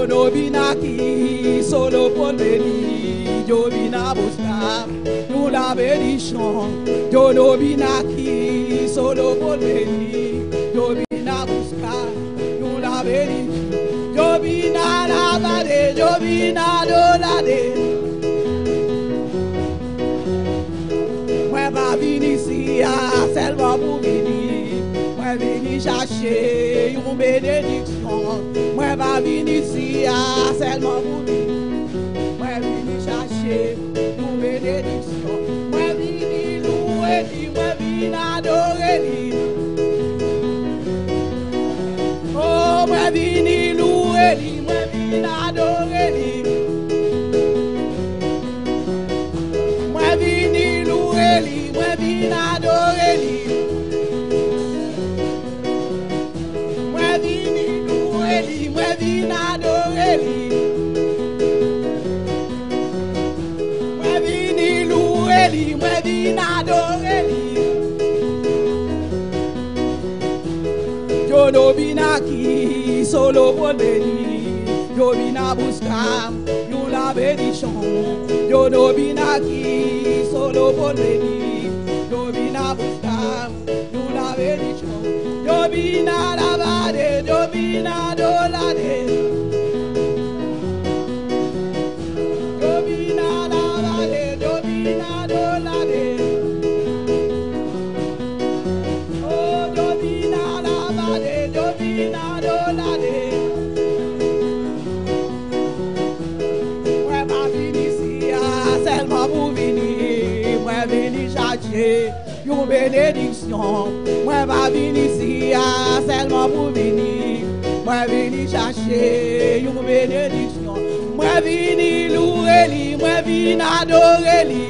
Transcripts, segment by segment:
Yo no vine aquí solo por venir, yo vine a buscar una bendición. Yo no vine aquí solo por venir, yo vine a buscar una bendición. Yo vine a alabar, yo vine a adorar. Moi va venir ici seulement pour venir. Moi venir chercher une bénédiction. Moi va venir ici seulement pour venir. Moi venir chercher une bénédiction. Moi venir louer lui, moi venir adorer lui. Oh, moi venir louer lui, moi venir adorer lui. Moi venir louer lui, moi venir adorer lui. Moi venir louer lui, moi venir adorer lui. Moi venir louer lui, moi venir adorer lui. Yo no vine aquí solo por venir, yo vine a buscar una bendición. Yo no vine aquí solo por venir, yo vine a buscar una bendición. Yo vine a alabar, yo vine a adorar. Yo vine a alabar, yo vine a adorar. Oh, yo vine a alabar, yo vine a adorar. Moi va venir ici seulement pour venir. Moi venir chercher une bénédiction. Moi va venir ici seulement pour venir. Moi venir chercher une bénédiction. Moi venir louer lui, moi venir adorer lui.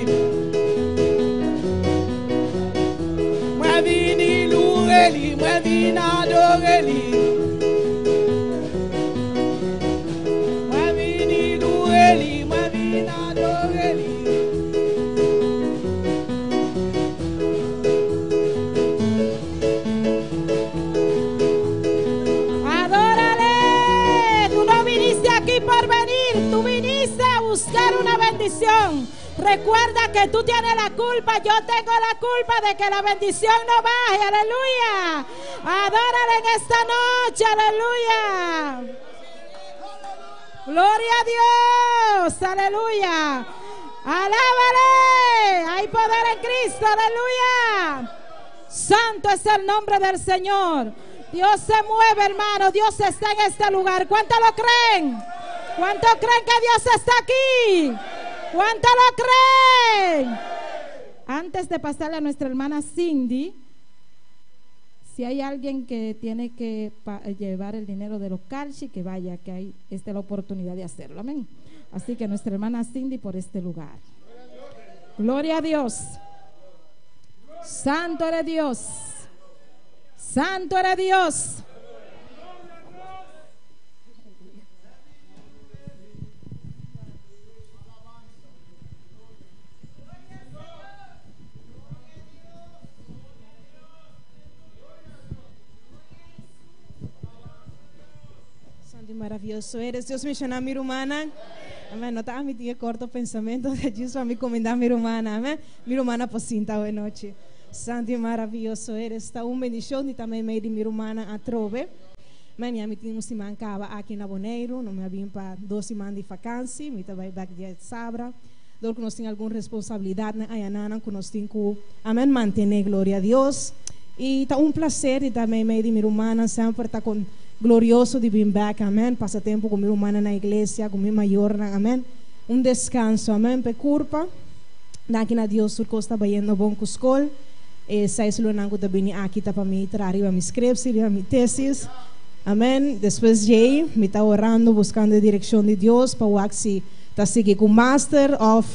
Moi venir louer lui, moi venir adorer lui. Moi venir louer lui, moi venir adorer lui. Adórale. Tú no viniste aquí por venir, tú viniste a buscar una bendición. Recuerda que tú tienes la culpa, yo tengo la culpa de que la bendición no baje, aleluya. Adórale en esta noche, aleluya. Gloria a Dios, aleluya. Alábale, hay poder en Cristo, aleluya. Santo es el nombre del Señor. Dios se mueve, hermano, Dios está en este lugar. ¿Cuántos lo creen? ¿Cuántos creen que Dios está aquí? ¿Cuántos lo creen? Antes de pasarle a nuestra hermana Cindy, si hay alguien que tiene que llevar el dinero de los Karchi, que vaya, que hay esta es la oportunidad de hacerlo, amén. Así que nuestra hermana Cindy por este lugar. Gloria a Dios. Santo eres Dios. Santo eres Dios. Maravilhoso eres. Deus me chama minha irmã. Amém. Não está a me ter corto pensamento de Deus para me comendar minha irmã. Amém. Minha irmã pocinta hoje noite. Santo e maravilhoso eres. Está bendição e também meio de minha irmã a trove. Amém. A mim tinha semana cava aqui na Boneiro. Não me vim para 2 semanas de vacância. Me estava back de sabra. Dor que nós tem alguma responsabilidade na Ayanana que nós tem que amém manter glória a Deus. E está prazer e também meio de minha irmã sempre está com glorioso de vir back, amém. Passa tempo com minha irmã na igreja, com minha maior, amém. Descanso, amém. Por culpa, daqui na Deus por costa baiano bom com escola. Sais lo nango da bini aqui tá para mim trazer a minha escrever, a minha tesis, amém. Depois de me tá orando, buscando a direção de Deus para o axi tá seguir com Master of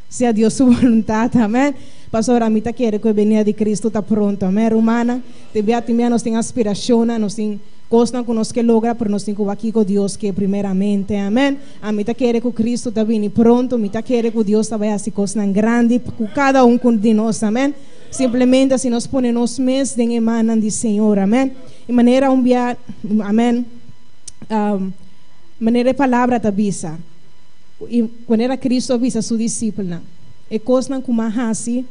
se a Deus sua vontade, amém. Pastor, a mim tá querendo que a venida de Cristo tá pronto, amém. Romana, também nós tem aspiração, nós tem coisa que nós que logra, pero nós temos aqui com Deus que primeiramente, amém. A mim tá querendo que Cristo tá vindo pronto, me tá querendo que Deus tá vai fazer coisas grandes com cada de nós, amém. Simplesmente assim nós ponemos mes de emana de Senhor, amém. De maneira dia, amém. maneira palavra ta bisa. E quando era Cristo avisa sua discípula, e coisa como assim,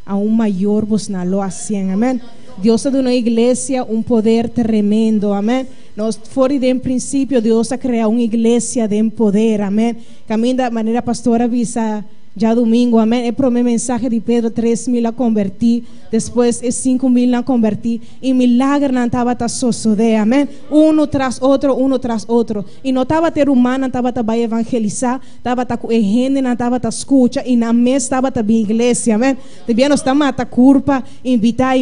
a maior vos na lo assim, amém? Deus deu na igreja poder tremendo, amém? Nós fora de princípio Deus a criar uma igreja de poder, amém? Caminho da maneira pastora avisa já domingo, amém? É para o meu mensagem de Pedro, 3.000 a convertir, depois 5.000 a convertir, e milagre não estava a suceder, amém? Um tras outro, e não estava a ter humano, não estava a evangelizar, estava a gente, não estava a escutar, e na mesa estava a vir igreja, amém? Também nós estamos a culpa, invitar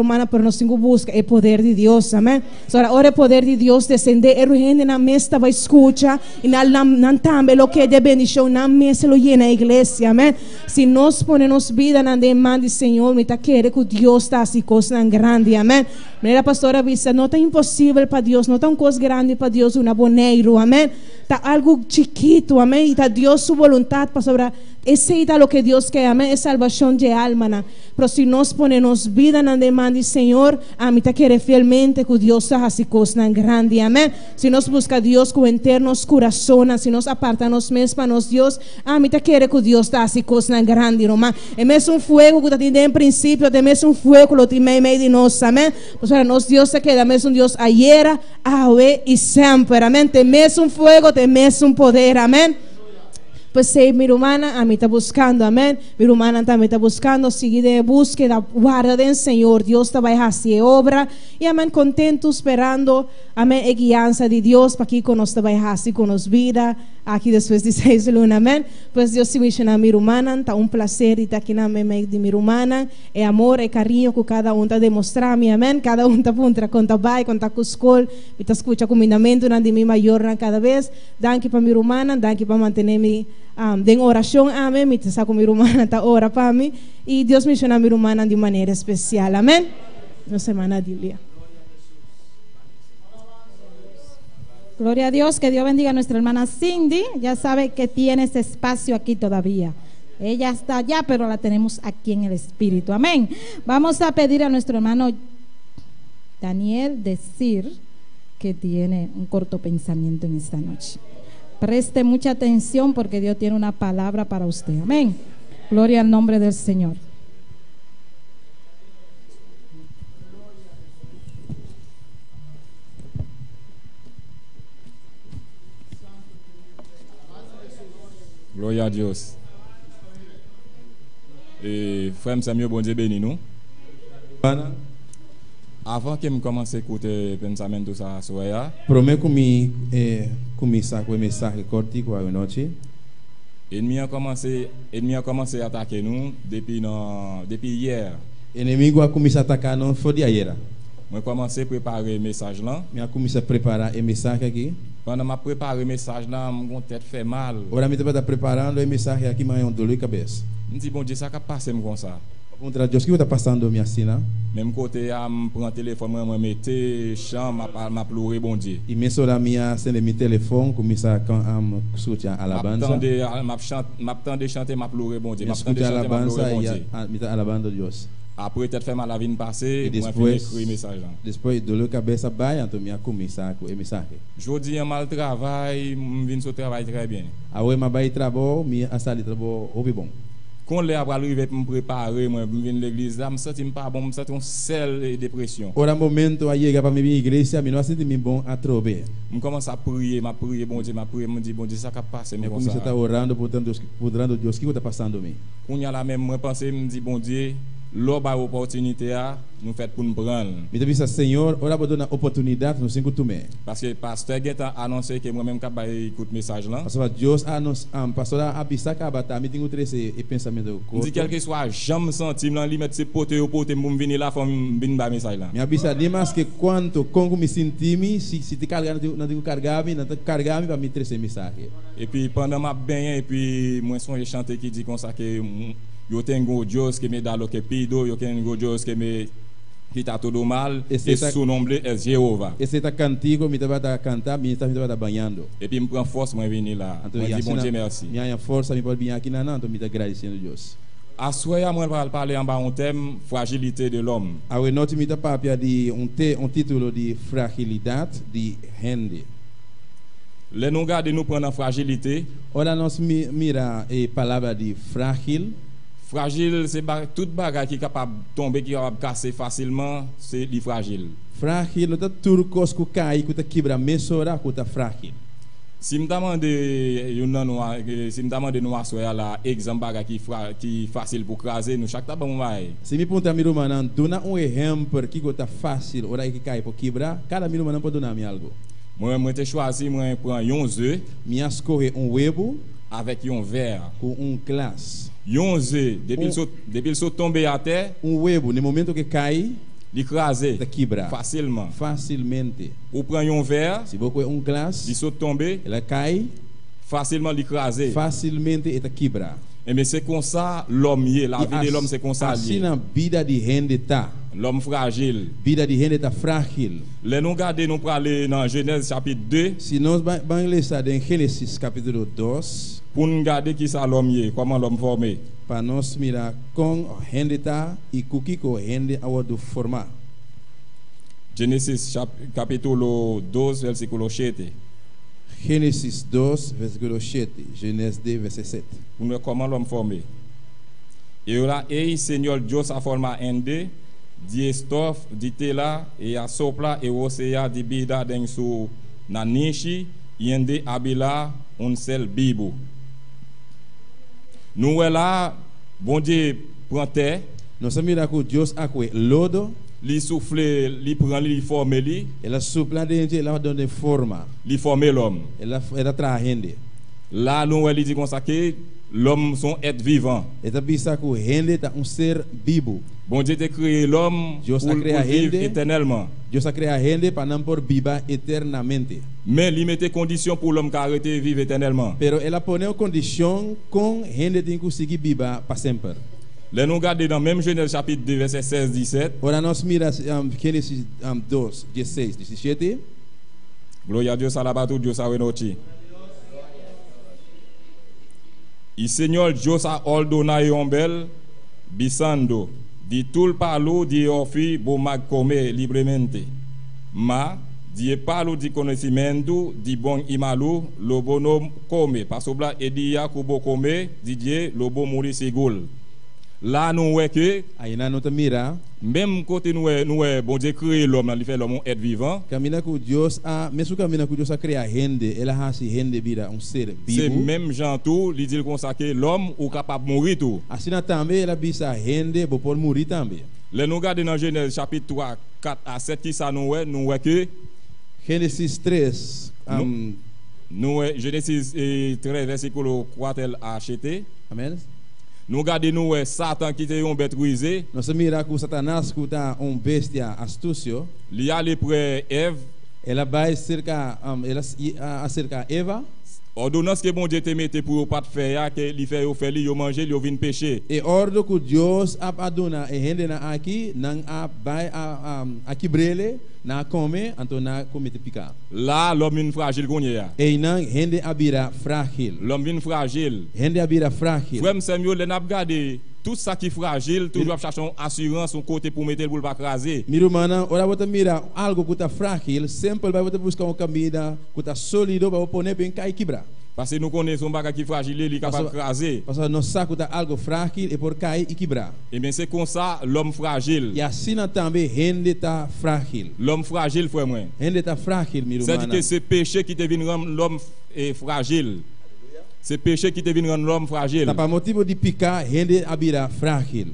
humana, para nós temos busca, é poder de Deus, amém? Agora é poder de Deus descender, a gente na mesa estava a escutar, e não também, o que é de bendição, na mesa lo llena a igreja. Amém? Se nós ponemos vida na demanda, Senhor, me está querendo que Deus está assim, coisa grande, amém? Maneira pastora avisa, não está impossível para Deus, não está uma coisa grande para Deus, um aboneiro, amém? Está algo chiquito, amém? Está Deus sua vontade para sobrar. Esse é o que Deus quer, amém? É salvação de alma, né? Pero se nós ponemos vida na demanda, Senhor, a mim está querendo fielmente que Deus está assim, coisa grande, amém? Se nós buscamos Deus com internos corações, se nós apartamos mesmos para nós, Deus, a mim está querendo que Deus está assim, coisa grande, irmão. É mesmo fogo que está tendo em princípio, é mesmo fogo que tem meio de nós, amém? Pois para nós, Deus se queda, mesmo Deus ayer, hoje e sempre, amém? Tem mesmo fogo, tem mesmo poder, amém? Pues mi hermana a mí está buscando, amén. Mi hermana también está buscando, seguir de búsqueda, guarda del Señor. Dios te va a hacer obra. Y amén, contento, esperando, amén, y guianza de Dios para que con nos te va a hacer con nos vida. Aquí después de 6 lunas, amén. Pues Dios se menciona a mi hermana, está un placer estar aquí en medio de mi hermana. Es amor, es cariño que cada uno está demostrando, amén. Cada uno está punta con tabay, con tacuscol, y te escucha comendamento de mi mayor cada vez. Danke para mi hermana, danke para mantenerme de oração, amém, me está com minha irmã, tá ora para mim, e Deus me chama minha irmã de maneira especial, amém? Na semana de dia. Gloria a Dios, que Dios bendiga a nuestra hermana Cindy, ya sabe que tiene ese espacio aquí todavía. Ella está allá, pero la tenemos aquí en el Espíritu, amén. Vamos a pedir a nuestro hermano Daniel decir que tiene un corto pensamiento en esta noche. Preste mucha atención porque Dios tiene una palabra para usted. Amén. Gloria al nombre del Señor. Gloria a Dios. Et frère Samuel, bon Dieu béni nous. Avant que je commence à écouter le pensament de ça, promet começar com a mensagem curta com a noite. L'ennemi a commencé à attaquer nous depuis hier. Inimigo a começar a atacar nós foi de ayer. Moi commencé à préparer le message là. Eu comecei a preparar a mensagem aqui. Pendant que je préparais le message là, mon tête fait mal. Ora me estava preparando a mensagem aqui, mas eu dor de cabeça. Je dis bon Dieu, ça va passer comme ça. Contra Deus, o que está passando minha cena? Même côté à me prendre téléphone, moi mettre chambre, m'a pleurer bon Dieu. E me sora minha cena meu telefone, começa a escutar alabanza. M'attendre chanter, m'a pleurer bon Dieu. M'attendre chanter, m'a pleurer bon Dieu. Me alabando Deus. Après peut-être fait mal la vie passée, moi fin écrire message là. Depois dor cabeça vai, então me começar com a mensagem. Jodi en mal travail, me vinn sur travail très bien. Awe ma vai trabalho, me a sair trabalho ouve bom. Quand les après arrivé pour me préparer, moi venir l'église là, me senti pas bon, me senti une seule dépression. Ora momento aí chega para minha igreja, me não senti me bom a trover. Me commence à prier, bon Dieu, me dit bon Dieu ça va passer me comme ça. Comecei a estar orando, portanto Deus, o que está passando me? Quand y a la même moi penser me dit bon Dieu, l'oba opportunité a nous fait pour nous prendre. Me disse Senhor, ora vou dar oportunidade no cinco tomé. Parce que pasteur Guetta annoncé que moi même capable écoute message là. Parce que Deus annonce, pasteur abisa kabata, me tenho três e pensamento. Dit quel que soit jamais senti là lui mettre ses potes au pote pour venir là pour venir ba message là. Me abisa demais que quanto como me senti se te carregar não tenho carregar-me, não tenho carregar-me para me trazer mensagem. Et puis pendant ma bien et puis moi songe chanter qui dit comme ça que yo tenho Deus que me dá lo que pido, yo tenho Deus que me quita todo mal, e su nombre é Jeová. Esse tá cantigo, me tava cantar, me tava banhando. E puis me prend force moi venir lá. Então, moi dis bon Dieu merci. Minha força me pode vir aqui na então me tá agradecendo Deus. A soia moi va parler en bas un thème fragilité de l'homme. A noite me tá papia de título de fragilidade de gente. Les nous garder nous prendre en fragilité. Ora nós mira a palavra de frágil. Fragile, c'est toute bagarre qui est capable de tomber, qui est capable de casser facilement, c'est les fragiles. Frágil, não tá turcos que cai, que tá quebra mesora, que tá frágil. Si me demande nous assoyer là exemple bagarre qui facile pour craser nous chaque tabac vai. Se me perguntar miro manan, dona exemplo que tá fácil, ora que cai por quebra, cada miro manan pode donar-me algo. Moi te choisi moi prendre un œuf, Me escolhe huevo avec un verre. com glace. Un œuf depuis il saute tomber à terre, Huevo, no momento que cai, l'écraser tá quebra facilement. facilmente. Ou prendre un verre, Se você glace, il saute tomber, ela cai facilement l'écraser. facilmente e tá quebra. Et mais c'est comme ça l'homme est, la vie de l'homme c'est comme ça. Assim na vida de gente tá. L'homme fragile. Vida de gente tá frágil. Les nous garder nous pour aller dans Genèse chapitre 2 Se nós vamos ler ça em Gênesis capítulo 2, pour nous garder qui ça l'homme est, comment l'homme formé. para nós mirar com a gente tá e com que a gente a do formar. Genèse capítulo 2 versículo 7. Gênesis 2, versículo 7. Gênesis 2, verset 7. Pour nous comment l'homme formé. Et là et Seigneur Dios a formé ende di estof di tela e a sopla e osea di bida denso na nishi yende abila un sel bibo. Nous là bon Dieu prend terre, Nós mirar que Deus acue lodo, li souffle, li prend li former li, ela supla dentro, ela dá forma, li former l'homme. ela traz gente. Là nous dit comme ça que l'homme sont être vivant. Ela pensa que gente tá ser vivo. Bon Dieu a créé l'homme Dios pour a créé vivre gente. éternellement. Deus a criar gente para não por viva eternamente. Mais il mettait condition pour l'homme qui arrêter vivre éternellement. Pero ela põe uma condição com gente tem que conseguir viva para sempre. Là nous regardons dans même Genèse chapitre 2 verset 16-17. Ora nós mira Gênesis 2, 16, 17. Gloria a Dios alabato Dios a noche. Y Señor Dios a ordonado hombel bisando di tout palo di offi bo mag come libremente. Ma di palo di conhecimento di bon y malo lo bono come pasobla edia kubo come di die lo bo mourir segul. Là nous voyons que Aí na nota mira, même côté nous bon Dieu créé l'homme, il fait l'homme être vivant. caminha com Deus a, mesmo caminha com Deus a criar gente, ela hace gente vira ser C'est vivo. même Jean tout, il dit comme ça que l'homme est capable de mourir tout. Assim também ela bisa gente, bo por morrer também. Là nous regardons dans Genèse chapitre 3, 4 à 7 qui ça nous voyons que Gênesis 3, nous Genèse 13 verset 4 à 7. amen. Nous regardons nous Satan qui était un bête rusé, Nós mira que Satanás que tá bestia astúcio, il allé près Ève, ela vai cerca ela acerca Eva. ordonnance que bon Dieu te mette pour pas faire que il fait faire li yo manger, li yo vinn pécher. E ordo que Deus aduna e gente na aqui não vai aqui brele na come então na comete picar. Là l'homme vient fragile qu'on y a. E não gente abira frágil. L'homme vient fragile. Gente abira frágil. Frère Samuel, les n'a regardé tout ça qui est fragile, toujours chercher une assurance, un côté pour mettre pour pas craser. Miro mana, ora você mira algo que está frágil, sempre vai você buscar uma camisa que está sólido para pôr bem cai quebrar. Parce que nous connaissons un bagage qui est fragile, il est capable de craser. Parce que nós saco está algo frágil e por cair e quebrar. Et bien c'est comme ça l'homme fragile. E assim também gente está frágil. L'homme fragile, frère moi. Gente está frágil, miro C'est-à-dire mana. que c'est péché qui devient rendre l'homme fragile. C'est péché qui devient rendre l'homme fragile. Tá para motivo de picar, gente abira frágil.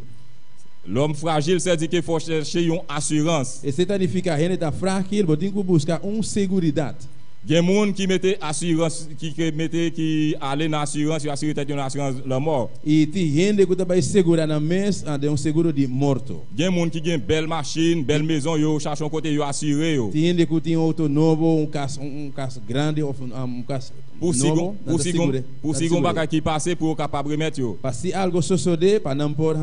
L'homme fragile, c'est-à-dire qu'il faut chercher une assurance. E se significa gente está frágil, você tem que buscar seguridade. Il y a des gens qui mettent assurance, qui allaient dans l'assurance, qui assurent une assurance la mort. E tem gente que vai segurar na mês de seguro de morto. Il y a des gens qui ont une belle machine, belle maison, ils cherchent un côté, ils assuré. Tem gente que tem auto novo, caso grande, caso Pour novo. si on bagage qui passe pour capable remettre yo. Para se algo suceder, para não pôr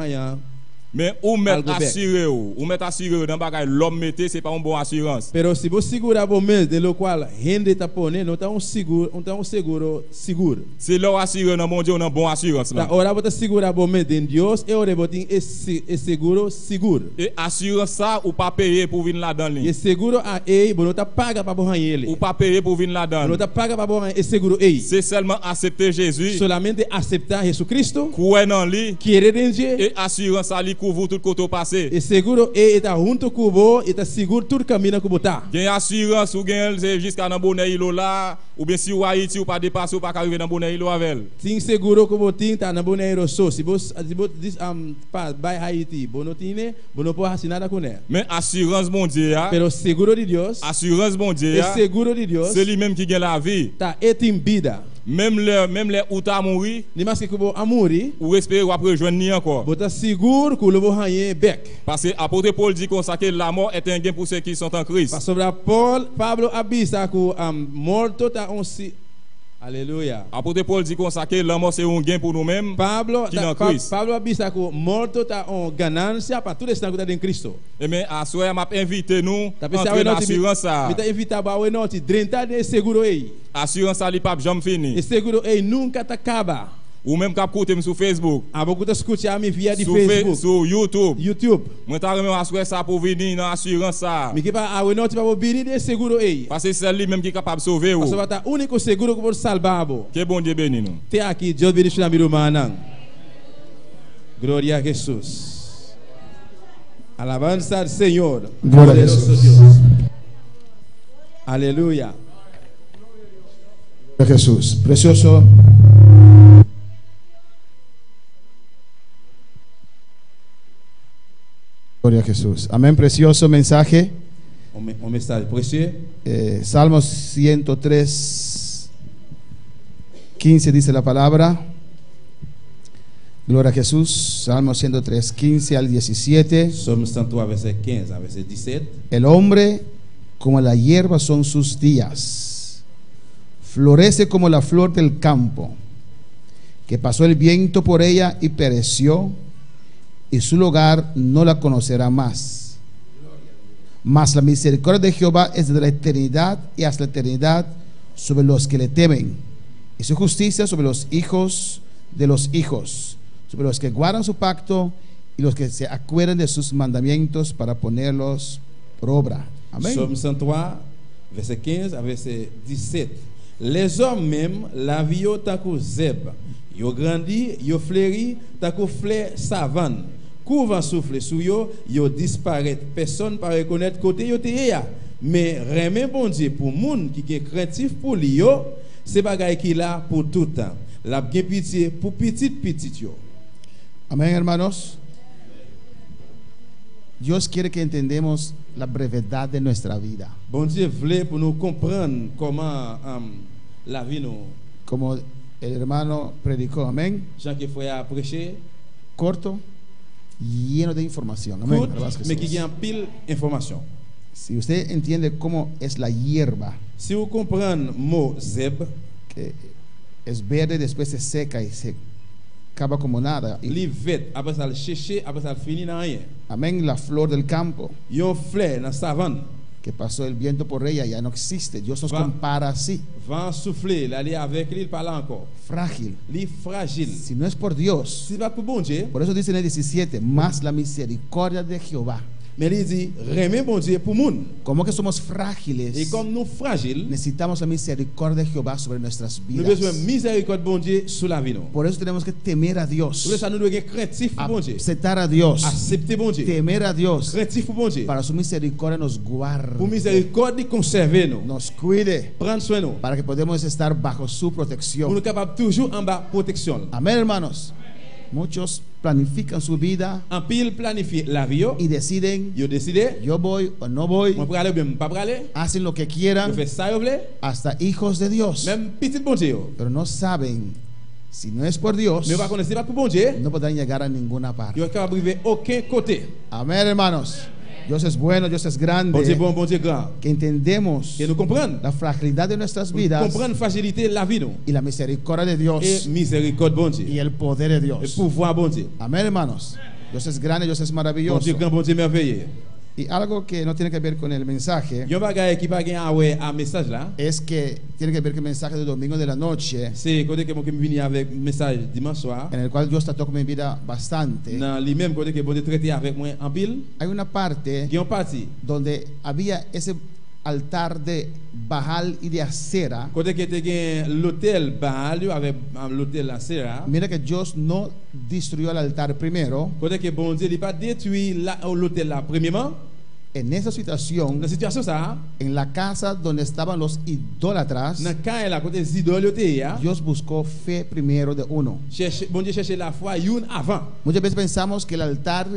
Mais ou mettre Algo assuré ou mettre assuré dans bagay l'homme mette c'est pas une bonne assurance. Pero se você segura o mês de lo qual rende tá pone, não tá um seguro seguro. C'est là assuré dans mon Dieu dans bonne assurance Da là. hora você segura o mês de Deus e ora botin esse seguro seguro. Et assurance ça ou pas payer pour venir là-dedans E li. seguro a ei, bono tá paga para borrar ele. Ou pas payer pour venir Bono là-dedans. tá paga para borrar e seguro ei. C'est seulement accepter Jésus, Solamente aceitar Jesus Cristo, croire dans lui querer em Deus. et assurance ça li couvre tout côté passé. E seguro e tá junto com o e tá seguro tudo caminho com botar. Gain assurance ou gain c'est jusqu'à dans bonheur îlot là ou bien si ou Haïti ou pas dépasser ou pas arriver dans bonheur îlot avec. Tem seguro com botin tá na boneiro so. Se você diz pa by Haiti, bono tine, bono pode assinar com ele. Mais assurance mon Dieu, Pero seguro de Deus, assurance mon Dieu, e seguro de Deus, c'est lui même qui gagne la vie. tá etim vida. Même les ou t'as mouru Ni mais que bo amuri, ou espérer ou après rejoindre ni encore. bota seguro que o bo hanye bec. Parce que apôtre Paul dit comme ça que la mort est un gain pour ceux qui sont en Christ. Parce que Pablo abisa que morto tá on si. Aleluia. Apôtre Paul dit comme ça que la mort c'est un gain pour nous-mêmes. Pablo Qui dans Christ. Pablo abisa que morto tá on ganância para tudo está em Cristo. Et mais à soir m'a invité nous Tá pensando entrer dans l'assurance ça. Me tá invita ba we noti drenta de seguro ei. Assurance ça li pas jamais E fini. seguro ei nunca tá acaba. Ou même cap côté sur Facebook, Abo que escutar me via de sur Facebook, sur YouTube. YouTube. Moi t'a remis assurer ça pour venir dans l'assurance ça. Me que ba a we noti ba bini de seguro ei. Parce que c'est lui même qui est capable de sauver ou. Parce que tá único seguro que pode salvar abo. Que bon Dieu bénisse nous. Te aqui, Deus bendiga na mirumana. Glória a Jesus. Alabanza al Señor. Glória a Poderoso Jesus. Dios. Aleluya. Jesús, precioso. Gloria a Jesús. Amén, precioso mensaje. Un mensagem precioso. Salmos 103, 15 dice la palabra. Gloria a Jesús. Salmos 103, 15 al 17. Somos 103, verset 15 a verset 17. El hombre como la hierba son sus días. Florece como la flor del campo, que pasó el viento por ella y pereció, y su lugar no la conocerá más. Mas la misericordia de Jehová es desde la eternidad y hasta la eternidad sobre los que le temen, y su justicia sobre los hijos de los hijos, sobre los que guardan su pacto y los que se acuerdan de sus mandamientos para ponerlos por obra. Amén. Somos 103, verset 15 a verset 17. Les hommes même la vie yo tant que zèbre. Yo grandi, yo fleuri tant que fleur savane. Couvent souffle sous yo, yo disparaît. Personne pas reconnaître côté yo te ya. Mais remen bon Dieu pour moun qui est craintif pour li yo, c'est bagay qui là pour tout temps. La bien pitié pour petit yo. Amén, hermanos. Dios quiere que entendamos la brevedad de nuestra vida. Bon Dieu voulait pour nous comprendre comment la vie nous. Como el hermano predicó, amén. Jean qui foi à prêcher, Corto, lleno de información. Amén. court, Alabas mais qui Jesús. a en pile information. Si usted entiende cómo es la hierba, Si vous comprenez le mot zeb, que es verde, después se seca y se acaba como nada. li vet, après ça le chercher, après ça le fini dans rien. Amén, la flor del campo, Yon fleur dans savane, que pasó el viento por ella, ya no existe. Dios nos Va. compara así, vent souffler, l'aller avec lui, il parle encore. frágil. Li fragile. Si no es por Dios, Si pas pour bon Dieu, por eso dice en el 17, más la misericordia de Jehová. mais il dit, remen bon Dieu pour moun. Como que somos Et frágiles, comme nous fragiles, necesitamos la misericordia de Jehová sobre nuestras nous vidas. besoin miséricorde bon Dieu sous la vie nous. Por eso tenemos que temer a Dios, Pour ça nous devons être craintifs pour bon Dieu. aceptar a Dios, Accepter bon Dieu. temer a Dios, Craintifs pour bon Dieu. para su misericordia nos Pour guarde, miséricorde, conserver nous. nos cuide, Prendre soin nous. para que podamos estar bajo su Pour nous protección. capables toujours en bas protection. Amén, hermanos. Muchos planifican su vida En pile planifier la vie yo. y deciden, Yo décidé, yo voy o no voy, moi pour aller ou bien pas pour aller. hacen lo que Yo quieran, fais ça yo vle. hasta hijos de Dios, Même petit bon Dieu yo. pero no saben, si no es por Dios, Mais pas connaître pas pour bon Dieu. no podrán llegar a ninguna parte. Yo capable arriver aucun côté. Amén, hermanos. Dios es bueno, Dios es Bon Dieu grande. bon, bon Dieu grand. Que entendemos Que nous comprendre. la fragilidad de nuestras vidas Comprendre fragilité de la vie nous. y la misericordia de Et Dios miséricorde bon Dieu. y el poder de Et Dios. pouvoir bon Dieu. Amén, hermanos. Dios es grande, Dios es Bon maravilloso. Dieu grand, bon Dieu merveilleux. Y algo que no tiene que ver con el mensaje Yon bagay qui pa gen awe a message là. es que tiene que ver con el mensaje de domingo de la noche, C'est côté que mon qui vini avec message dimanche soir. en el cual Dios trató con mi vida bastante. Dans lui-même côté que bon Dieu traité avec moi en pile. Hay una parte Gen parti donde había ese altar de Baal y de Acera. côté que te gen l'hôtel Baal yo avec l'hôtel la Sera. Mira que Dios no destruyó el altar primero. Côté que bon Dieu il pas détruit l'hôtel là premièrement. En esa situación, Dans situation ça, en la casa donde estaban los idólatras, dans quand là côté zidole yo te ya. Dios buscó fe primero de uno. Cherche bon Dieu chercher la foi youn avant. Muchas veces pensamos que el altar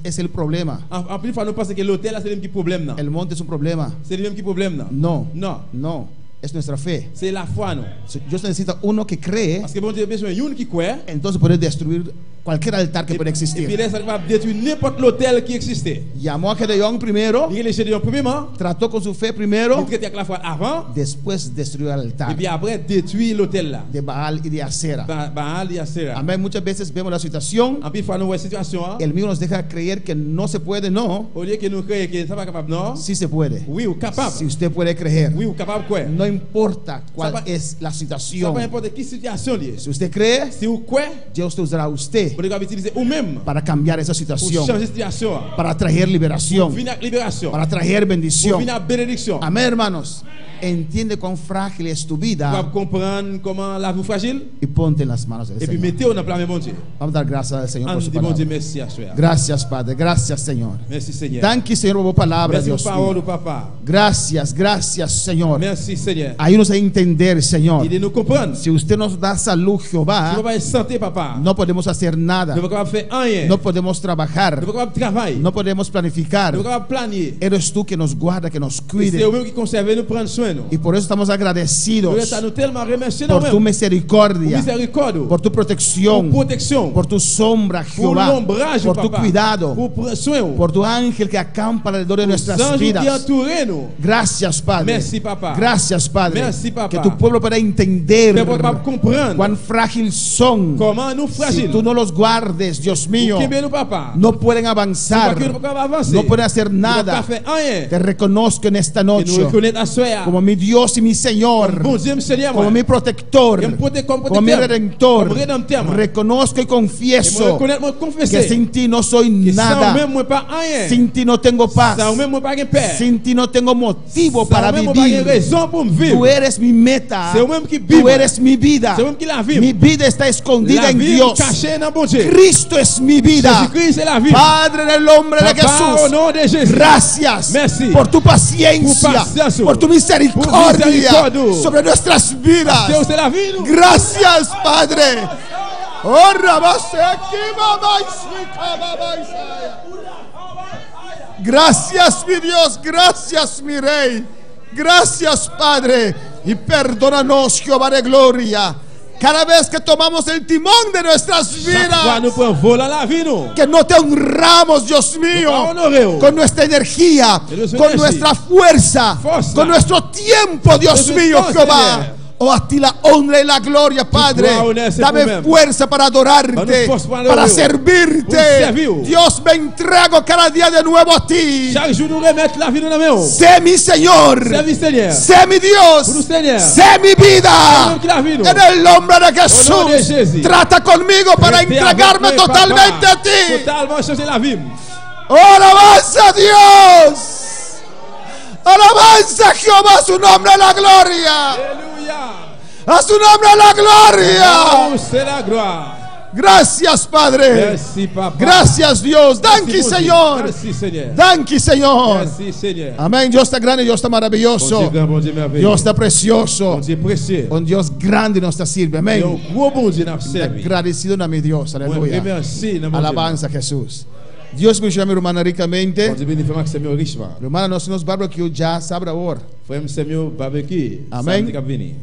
es el problema. En plus fois nous pensons que l'hôtel là c'est le même qui problème là. El monte es un problema. C'est le même qui problème là. No, Non, no, es nuestra fe. c'est la foi non. Dios necesita uno que cree, Parce que bon Dieu a besoin youn qui croit. entonces puede destruir cualquier altar que pueda Et puis existir. là ça va détruire n'importe l'hôtel qui existait. Llamó a Gedeón primero, Il est Gédéon premièrement, trató con su fe il primero, traité avec la foi avant después destruyó el et altar puis après détruire l'hôtel là. de Baal y de Acera. Baal et Asera. Amén. Muchas veces vemos la situación, En plus fois nous voyons situation hein. el mío nos deja creer que no se puede, no, Au lieu que nous croyons que ça va capable non. sí se puede. Oui, ou capable. Si usted puede creer, Oui, ou capable quoi. no importa cuál Ça va- es la Ça situación. peu importe quelle situation liée. Si usted cree, Si vous croyez, Dios te usará a usted vous devez utiliser vous-même para cambiar esa pour situación, changer situation. para traer liberación, Venir avec libération. para traer Pour bendición. venir avec bénédiction. Amén, hermanos. Entiende cuán frágil es tu Vous vida pouvez comprendre comment la vie fragile y ponte en las manos del et puis Señor. mettez-vous dans la main mon Dieu. Vamos a dar gracias al Señor En por su dit mon Dieu palabra. merci à soi. Gracias, Padre. Gracias, Señor. Merci Seigneur. Danke, Señor, por tu palabra, Merci pour Dios parole mío. au papa. Gracias, gracias, Señor. Merci Seigneur. Ayúdanos a entender, Señor. Il nous comprendre. Si usted nos da salud, Si Jehová, vous avez santé papa. no podemos hacer nada. Ne pouvez pas faire rien. No podemos trabajar. Ne pouvez pas travailler. No podemos planificar. Ne pouvez pas planifier. Eres tú que nos guarda, que nos C'est cuide. vous qui conservez nous prendre soin nous. Y por eso estamos Nous agradecidos sommes tellement remerciés por tu nous-mêmes. misericordia, Miséricorde. por tu Pour protección, protection. por tu sombra, Pour Jehová, l'ombrage por tu papa. cuidado, Pour prendre soin. por tu ángel que acampa alrededor de Pour nuestras anges qui vidas. entourent nous. Gracias, Padre. Merci, papá. Gracias, Padre. Merci, papá. Que tu pueblo pueda entender Nous pouvons pas comprendre cuán frágil son. comment nous Si fragiles. tú no los guardes, Dios mío, Qui bien nous papa. no pueden avanzar, Nous ne pouvons pas avancer. no pueden hacer Nous ne pouvons nada. pas faire rien. Te reconozco en esta Et nous noche reconnaître à soi. como mi Dios y mi Señor, Bon Dieu, Seigneur, como moi. mi protector, como mi redentor. Como rédempteur, moi. Reconozco y Et moi confieso reconnaître, moi que confesser. sin ti no soy Que sans nada, même moi pas rien. sin ti no tengo paz, Sans même moi pas gain paix. sin ti no tengo motivo Sans para même moi pas gain vivir. raison pour me Tú vivre. eres mi meta, C'est vous-même qui tú vive. eres mi vida. C'est vous-même qui la vive. Mi vida está escondida La en vie Dios. cachée dans bon Dieu. Cristo es mi vida. Jésus-Christ c'est la vie. Padre, en el nombre de Papa, au Jesús, nom de Jésus. gracias Merci. por tu paciencia, Por paciencia. por tu misericordia Por misericordia. sobre nuestras vidas. C'est la vie. nous. Gracias, Padre. Oh, rabase aquí, mamá, y suica, mamá, y saya. Gracias, mi Dios, gracias, mi Rey. Gracias, Padre. Y perdónanos, Jehová de gloria, cada vez que tomamos el timón de nuestras Chaque fois nous vidas, prenons vol à la vie nous. que no te honramos, Dios mío, Nous pas honorer. con nuestra energía, Que nuestra con energía. nuestra fuerza, Fuerza. con nuestro tiempo, Dios Nuestro mío, tiempo, Jehová. Señor. Oh, a ti la honra y la gloria, Padre. gloire, honneur, c'est Dame vous-même. fuerza para adorarte, Dame fuerza para para adorar. servirte. Pour servir. Dios, me entrego cada día de nuevo a ti. Chaque jour nous remettre la vie dans la main. Sé mi Señor. Service Seigneur. Sé mi Dios. Pour nous, Seigneur. Sé mi vida. Seigneur, que la vie, nous. En el nombre de Au nom de Jesús. Jésus. Trata conmigo para Restez avec entregarme moi, totalmente papa. a ti. Totalement changer la vie. Oh, alabanza a Dios. Alabanza a Jehová, a su nombre la gloria. Alléluia. A su nombre la gloria. Oh, c'est la gloire. Gracias, Padre. Merci, papa. Gracias, Dios. Merci, Danke, mon Dieu. Señor. Merci, Seigneur. Danke, Señor. Merci, Seigneur. Amén. Dios está grande, Dios está Bon Dieu maravilloso. grand, bon Dieu merveilleux. Dios está precioso. Bon Dieu précieux. Un Dios grande nos sirve. Et un Amén. gros bon Dieu n'a servi. Agradecido a mi Dios. Moi, Aleluya. remercie dans mon Dieu. Alabanza a Jesús. Dios bendiga a mi hermana Bon ricamente. Dieu bénisse Maxime richement. Hermana, nos barbecue ya sabe ahora. Frère Samuel barbecue. Amen. Samedi qui va venir.